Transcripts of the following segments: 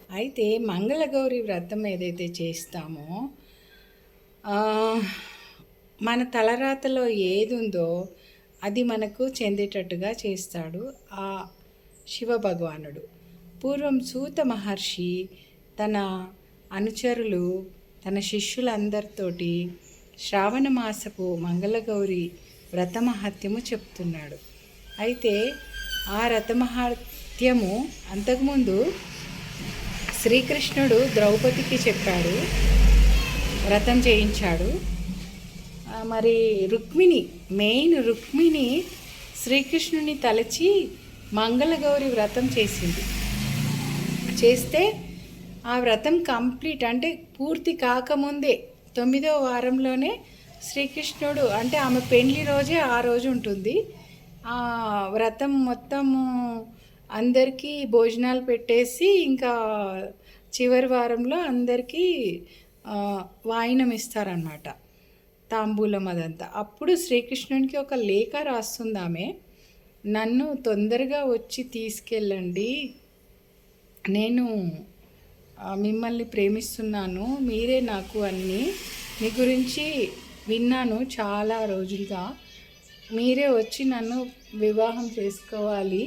అయితే మంగళగౌరి వ్రతం ఏదైతే చేస్తామో మన తలరాతలో ఏది ఉందో అది మనకు చెందేటట్టుగా చేస్తాడు ఆ శివ భగవానుడు. పూర్వం సూత మహర్షి తన అనుచరులు తన శిష్యులందరితోటి శ్రావణ మాసపు మంగళగౌరి వ్రతమహత్యము చెప్తున్నాడు. అయితే ఆ వ్రతమహత్యము అంతకుముందు శ్రీకృష్ణుడు ద్రౌపదికి చెప్పాడు, వ్రతం చేయించాడు. మరి రుక్మిణి శ్రీకృష్ణుని తలచి మంగళగౌరి వ్రతం చేసింది. చేస్తే ఆ వ్రతం కంప్లీట్ అంటే పూర్తి కాకముందే 9వ వారంలోనే శ్రీకృష్ణుడు అంటే ఆమె పెళ్లి రోజే ఆ రోజు ఉంటుంది. ఆ వ్రతం మొత్తము అందరికీ భోజనాలు పెట్టేసి ఇంకా చివరి వారంలో అందరికీ వాయినం ఇస్తారనమాట, తాంబూలం అదంతా. అప్పుడు శ్రీకృష్ణునికి ఒక లేఖ రాస్తుంది ఆమె, నన్ను తొందరగా వచ్చి తీసుకెళ్ళండి, నేను మిమ్మల్ని ప్రేమిస్తున్నాను, మీరే నాకు అన్నీ, మీ గురించి విన్నాను చాలా రోజులుగా, మీరే వచ్చి నన్ను వివాహం చేసుకోవాలి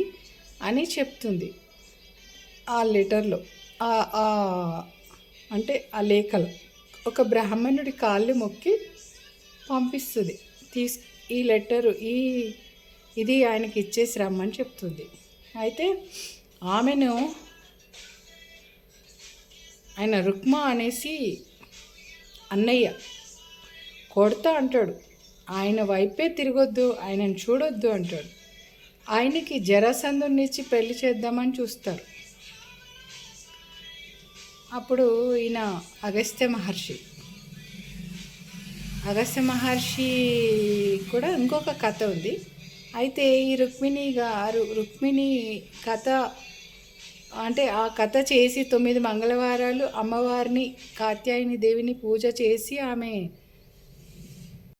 అని చెప్తుంది ఆ లెటర్లో. అంటే ఆ లేఖలో ఒక బ్రాహ్మణుడి కాళ్ళు మొక్కి పంపిస్తుంది. ఈ లెటరు ఇది ఆయనకి ఇచ్చేసి రమ్మని చెప్తుంది. అయితే ఆమెను ఆయన రుక్మ అనేసి అన్నయ్య కొడతా అంటాడు, ఆయన వైపే తిరగొద్దు, ఆయనను చూడొద్దు అంటాడు. ఆయనకి జరాసంధునిచ్చి పెళ్లి చేద్దామని చూస్తారు. అప్పుడు ఈయన అగస్త్య మహర్షి కూడా ఇంకొక కథ ఉంది. అయితే ఈ రుక్మిణి కథ అంటే ఆ కథ చేసి 9 మంగళవారాలు అమ్మవారిని కాత్యాయని దేవిని పూజ చేసి ఆమె